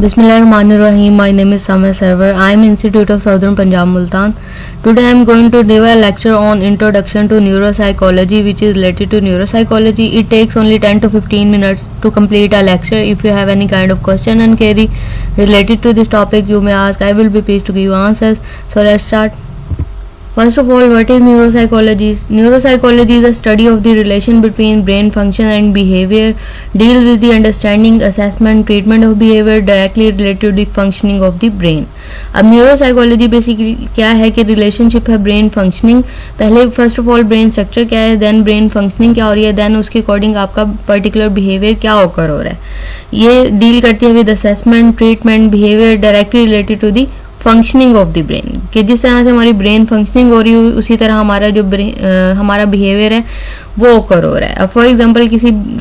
Bismillahirrahmanirrahim. My name is Samay Sarwar. I am Institute of Southern Punjab, Multan. Today I am going to give a lecture on Introduction to Neuropsychology, which is related to neuropsychology. It takes only 10 to 15 minutes to complete a lecture. If you have any kind of question and query related to this topic, you may ask. I will be pleased to give you answers. So let's start. First of all, what is neuropsychology? Neuropsychology is the study of the relation between brain function and behavior, deals with the understanding, assessment, treatment of behavior directly related to the functioning of the brain. अब neuropsychology basically क्या है कि relationship है brain functioning, पहले first of all brain structure क्या है, then brain functioning क्या हो रही है, देन उसके अकॉर्डिंग आपका पर्टिकुलर बिहेवियर क्या ओकर हो रहा है. ये डील करती है with assessment, treatment, behaviour directly related to the functioning of the brain, कि जिस तरह से हमारी ब्रेन फंक्शनिंग हो रही है उसी तरह हमारा जो हमारा बिहेवियर है वो ओकर हो रहा है. अब फॉर एग्जांपल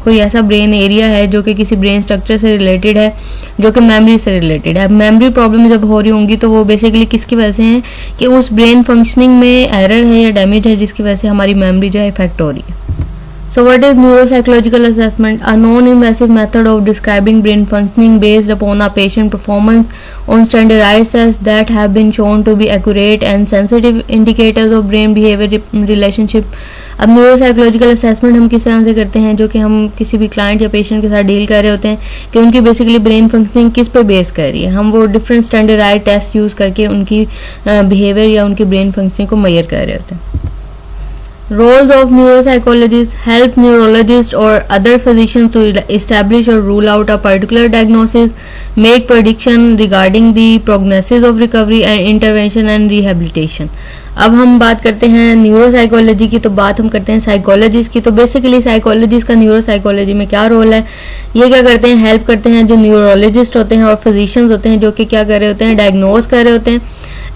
कोई ऐसा ब्रेन एरिया है जो कि किसी ब्रेन स्ट्रक्चर से रिलेटेड है, जो कि मेमोरी से रिलेटेड है. अब मेमोरी प्रॉब्लम जब हो रही होंगी तो वो बेसिकली किसकी वजह से है कि उस ब्रेन फंक्शनिंग में एरर है या डैमेज है, जिसकी वजह से हमारी मेमोरी जो है इफेक्ट हो रही है. So what is neuropsychological assessment? A non-invasive method of describing brain functioning based upon a patient performance on standardized tests that have been shown to be accurate and sensitive indicators of brain behavior relationship. अब neuropsychological assessment हम किस तरह से करते हैं, जो कि हम किसी भी क्लाइंट या पेशेंट के साथ डील कर रहे होते हैं कि उनकी बेसिकली ब्रेन फंक्शनिंग किस पे बेस कर रही है. हम वो डिफरेंट स्टैंडर्डाइज्ड टेस्ट यूज करके उनकी बिहेवियर या उनकी ब्रेन फंक्शनिंग को मेजर कर रहे होते हैं. Roles of neuropsychologists: help neurologists or other physicians to establish or rule out a particular diagnosis, make prediction regarding the prognosis of recovery and intervention and rehabilitation. अब हम बात करते हैं न्यूरोसाइकोलॉजी की, तो बात हम करते हैं साइकोलॉजिस्ट की. तो बेसिकली साइकोलॉजिस्ट का न्यूरोसाइकोलॉजी में क्या रोल है, ये क्या करते हैं, हेल्प करते हैं जो न्यूरोलॉजिस्ट होते हैं और फिजिशियंस होते हैं जो कि क्या कर रहे होते हैं, डायग्नोज कर रहे होते हैं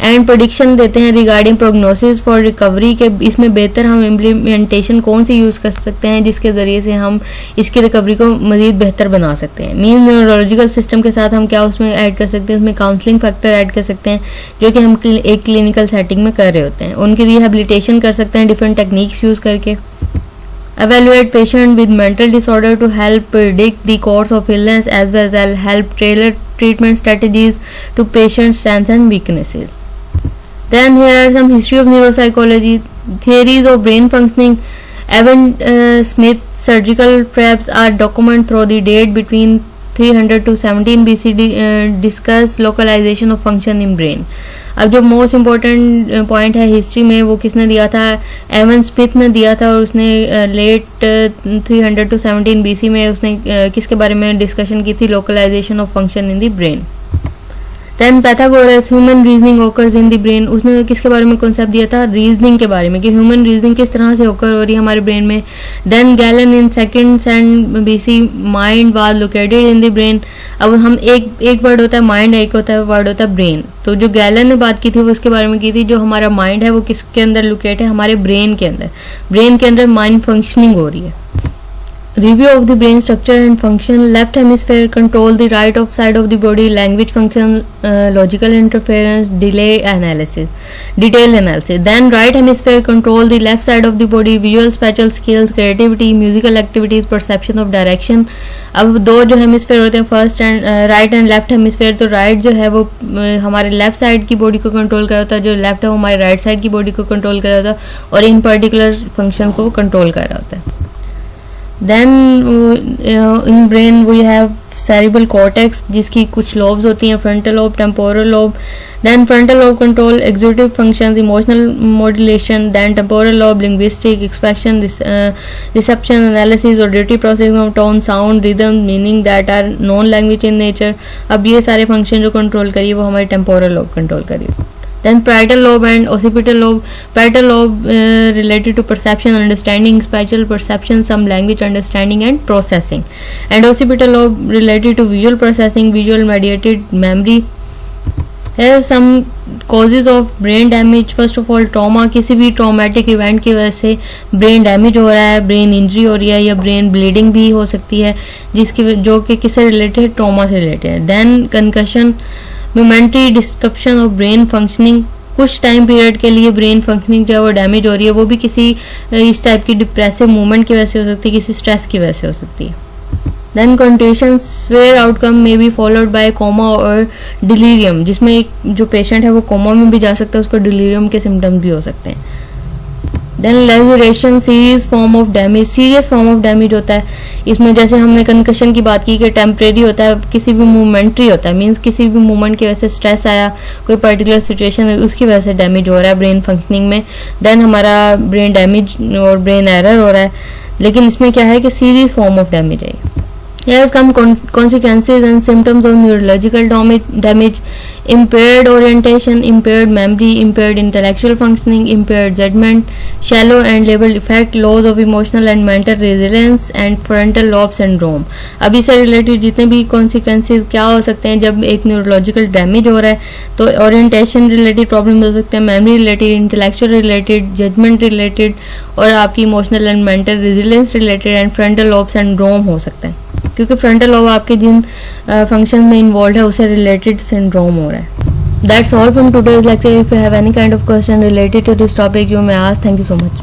एंड प्रेडिक्शन देते हैं रिगार्डिंग प्रोग्नोसिस फॉर रिकवरी, के इसमें बेहतर हम इम्प्लीमेंटेशन कौन सी यूज़ कर सकते हैं जिसके ज़रिए से हम इसकी रिकवरी को मज़ीद बेहतर बना सकते हैं. मीन न्यूरोलॉजिकल सिस्टम के साथ हम क्या उसमें ऐड कर सकते हैं, उसमें काउंसलिंग फैक्टर ऐड कर सकते हैं जो कि हम एक क्लिनिकल सेटिंग में कर रहे होते हैं. उनकी रिहेबिलिटेशन कर सकते हैं डिफरेंट टेक्निक्स यूज़ करके. Evaluate patient with mental disorder to help predict the course of illness as well as help tailor treatment strategies to patient's strengths and weaknesses. Then here are some history of neuropsychology. Theories of brain functioning. Evan Smith surgical preps are documented through the date between 300 to 17 BC discuss localization of function in brain. अब जो most important point है history में वो किसने दिया था, Avon Smith ने दिया था, और उसने लेट 300 टू 17 BC में उसने किसके बारे में डिस्कशन की थी, localisation of function in the brain. Then Pythagoras, human reasoning occurs in the brain, उसने किसके बारे में कॉन्सेप्ट दिया था, रीजनिंग के बारे में, कि ह्यूमन रीजनिंग किस तरह से ओकर हो रही है हमारे ब्रेन में. Then Galen in second BC, mind was located in the brain. अब हम एक वर्ड होता है माइंड, एक होता है वर्ड होता है ब्रेन. तो जो गैलन ने बात की थी वो उसके बारे में की थी, जो हमारा माइंड है वो किसके अंदर लोकेट है, हमारे ब्रेन के अंदर. ब्रेन के अंदर माइंड फंक्शनिंग हो रही है. Review of the brain structure and function. Left hemisphere control the right of side of the body, language function, logical interference, detail analysis. Then right hemisphere control the left side of the body, visual spatial skills, creativity, musical activities, perception of direction. अब दो जो hemisphere होते हैं, first and right and left hemisphere. तो right जो है वो हमारे लेफ्ट साइड की बॉडी को कंट्रोल कर रहा होता है, जो लेफ्ट है वो हमारे राइट साइड की बॉडी को कंट्रोल कर रहा होता है और इन पर्टिकुलर फंक्शन को कंट्रोल कर रहा होता है. Then in brain we have cerebral cortex जिसकी कुछ lobes होती हैं, frontal lobe, temporal lobe. Then frontal lobe control executive functions, emotional modulation. Then temporal lobe linguistic, expression, reception, analysis, auditory processing of tone, sound, rhythm, meaning that are non-language in nature. अब ये सारे function जो control करिए वो हमारे temporal lobe control करिए. Then parietal lobe and occipital lobe. Parietal lobe related to perception, understanding, spatial perception, some language understanding and processing. And occipital lobe related to visual processing, visual mediated memory. Here are some causes of brain damage. First of all, trauma. किसी भी traumatic event की वजह से brain damage हो रहा है, brain injury हो रही है या brain bleeding भी हो सकती है, जिसकी जो कि किससे related है, trauma से related है. Then concussion, momentary disruption of brain functioning, कुछ टाइम पीरियड के लिए ब्रेन फंक्शनिंग जो है वो डैमेज हो रही है, वो भी किसी इस टाइप की डिप्रेसिव मूवमेंट की वजह से हो सकती है, किसी स्ट्रेस की वजह से हो सकती है. Then condition where outcome may be followed by coma और डिलीरियम, जिसमें एक जो पेशेंट है वो कोमा में भी जा सकता है, उसको डिलीरियम के सिम्टम्स भी हो सकते हैं. Then laceration serious form of damage, serious form of damage होता है इसमें, जैसे हमने कंकशन की बात की कि टेम्परेरी होता है, किसी भी मूवमेंट्री होता है, मीन्स किसी भी मूवमेंट की वजह से स्ट्रेस आया, कोई पर्टिकुलर सिचुएशन है उसकी वजह से डैमेज हो रहा है ब्रेन फंक्शनिंग में, देन हमारा ब्रेन डैमेज और ब्रेन एरर हो रहा है. लेकिन इसमें क्या है कि सीरियस फॉर्म ऑफ डैमेज है. Here come consequences and symptoms of neurological damage, impaired orientation, impaired memory, impaired intellectual functioning, impaired judgment, shallow and labile effect, loss of emotional and mental resilience and frontal lobe syndrome. अब इससे related जितने भी consequences क्या हो सकते हैं जब एक neurological damage हो रहा है, तो orientation related problem हो सकते हैं, memory related, intellectual related, judgment related और आपकी emotional and mental resilience related and frontal lobe syndrome हो सकता है, क्योंकि फ्रंटल लोब आपके जिन फंक्शन में इन्वॉल्व है उससे रिलेटेड सिंड्रोम हो रहा है. That's all from today's lecture. If you have any kind of question related to this topic you may ask. Thank you so much.